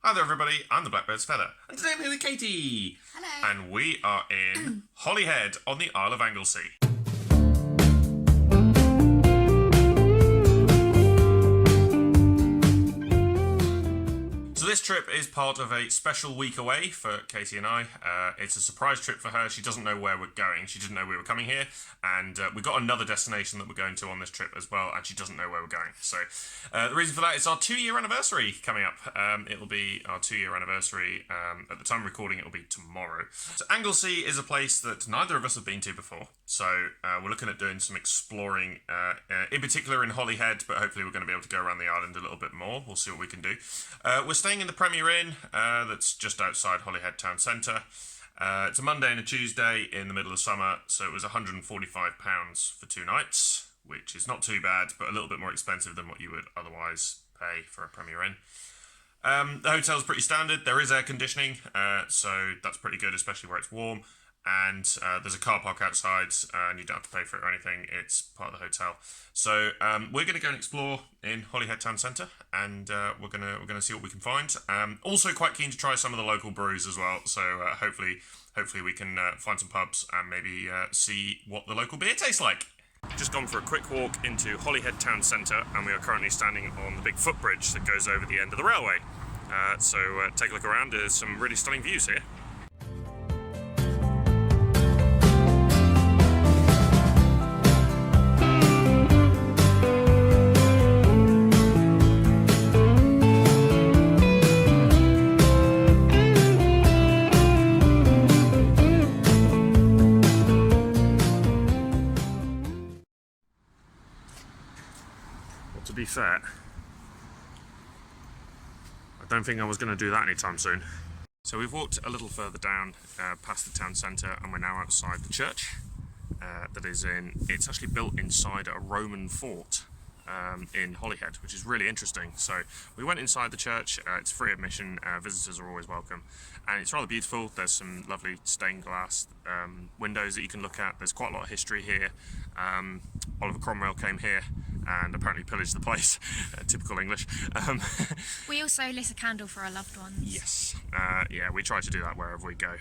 Hi there everybody, I'm the Blackbird's Feather, and today I'm here with Katie. Hello. And we are in Holyhead on the Isle of Anglesey. So this trip is part of a special week away for Katie and I. It's a surprise trip for her. She doesn't know where we're going. She didn't know we were coming here. And we've got another destination that we're going to on this trip as well. And she doesn't know where we're going. So the reason for that is our 2-year anniversary coming up. It'll be our 2-year anniversary. At the time of recording, it'll be tomorrow. So Anglesey is a place that neither of us have been to before. So we're looking at doing some exploring, in particular in Holyhead. But hopefully we're going to be able to go around the island a little bit more. We'll see what we can do. We're staying in the Premier Inn, that's just outside Holyhead Town Centre. It's a Monday and a Tuesday in the middle of summer, so it was £145 for 2 nights, which is not too bad, but a little bit more expensive than what you would otherwise pay for a Premier Inn. The hotel's pretty standard. There is air conditioning, so that's pretty good, especially where it's warm. And there's a car park outside, and you don't have to pay for it or anything. It's part of the hotel. So we're going to go and explore in Holyhead Town Centre, and we're gonna see what we can find. Also, quite keen to try some of the local brews as well. So hopefully we can find some pubs and maybe see what the local beer tastes like. Just gone for a quick walk into Holyhead Town Centre, and we are currently standing on the big footbridge that goes over the end of the railway. So take a look around. There's some really stunning views here. To be fair, I don't think I was going to do that anytime soon. So we've walked a little further down past the town centre, and we're now outside the church it's actually built inside a Roman fort in Holyhead, which is really interesting. So we went inside the church. It's free admission, visitors are always welcome, and it's rather beautiful. There's some lovely stained glass windows that you can look at. There's quite a lot of history here. Oliver Cromwell came here and apparently pillaged the place. Typical English. We also lit a candle for our loved ones. Yes, yeah, we try to do that wherever we go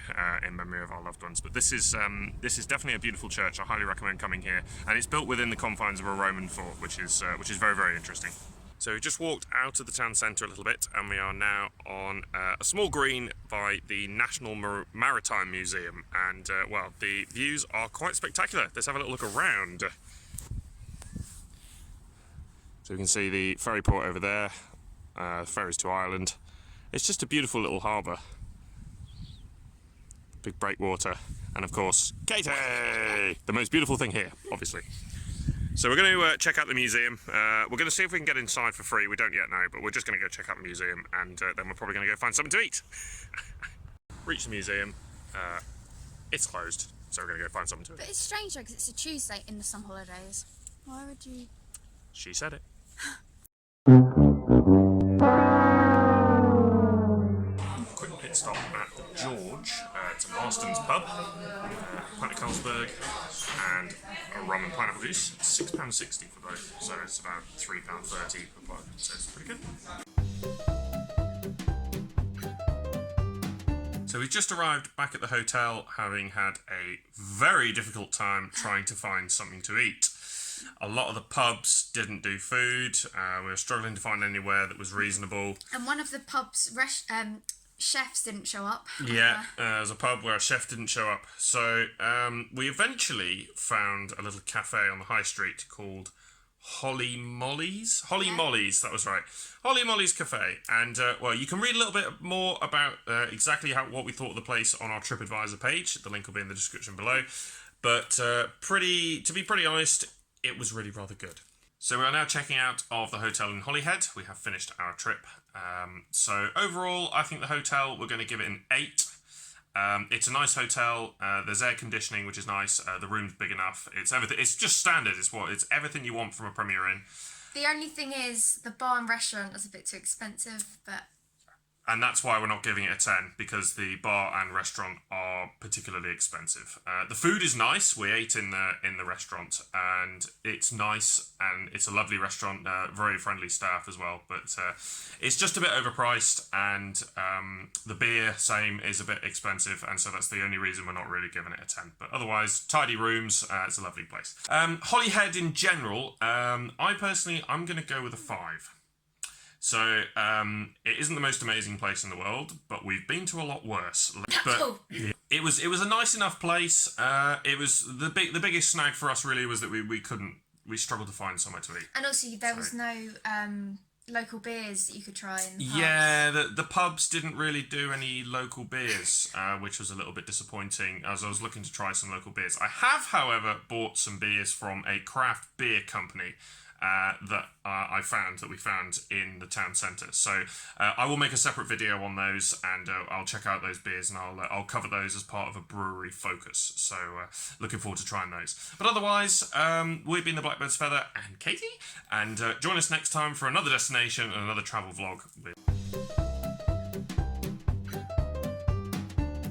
in memory of our loved ones. But this is definitely a beautiful church. I highly recommend coming here, and it's built within the confines of a Roman fort, which is very, very interesting. So we just walked out of the town centre a little bit, and we are now on a small green by the National Maritime Museum, and well, the views are quite spectacular. Let's have a little look around. So we can see the ferry port over there, ferries to Ireland. It's just a beautiful little harbour. Big breakwater, and of course, Katie! The most beautiful thing here, obviously. So we're going to check out the museum. We're going to see if we can get inside for free. We don't yet know, but we're just going to go check out the museum, and then we're probably going to go find something to eat. Reach the museum. It's closed, so we're going to go find something to eat. But it's strange though, because it's a Tuesday in the summer holidays. Why would you? She said it. Quick pit stop at the George. It's a Marston's pub, pint of Carlsberg, and a rum and pineapple juice. It's £6.60 for both, so it's about £3.30 per pint. So it's pretty good. So we've just arrived back at the hotel, having had a very difficult time trying to find something to eat. A lot of the pubs didn't do food. We were struggling to find anywhere that was reasonable. And one of the pub's chefs didn't show up. Yeah, there's a pub where a chef didn't show up. So we eventually found a little cafe on the high street called Holly Molly's. Holly Molly's, that was right. Holly Molly's Cafe. And, well, you can read a little bit more about exactly what we thought of the place on our TripAdvisor page. The link will be in the description below. But to be pretty honest, it was really rather good. So we are now checking out of the hotel in Holyhead. We have finished our trip. So overall, I think the hotel, we're going to give it an 8. It's a nice hotel. There's air conditioning, which is nice. The room's big enough. It's everything. It's just standard. It's everything you want from a Premier Inn. The only thing is the bar and restaurant is a bit too expensive, but and that's why we're not giving it a 10, because the bar and restaurant are particularly expensive. The food is nice. We ate in the restaurant, and it's nice, and it's a lovely restaurant, very friendly staff as well, but it's just a bit overpriced, and the beer, same, is a bit expensive, and so that's the only reason we're not really giving it a 10. But otherwise, tidy rooms, it's a lovely place. Holyhead in general, I'm going to go with a 5. So, it isn't the most amazing place in the world, but we've been to a lot worse. But it was a nice enough place. It was the biggest snag for us really was that we struggled to find somewhere to eat. And also there was no local beers that you could try in the pubs. Yeah, the pubs didn't really do any local beers, which was a little bit disappointing as I was looking to try some local beers. I have, however, bought some beers from a craft beer company that we found in the town centre. So I will make a separate video on those, and I'll check out those beers, and I'll cover those as part of a brewery focus. So looking forward to trying those. But otherwise, we've been the Blackbird's Feather and Katie, and join us next time for another destination and another travel vlog.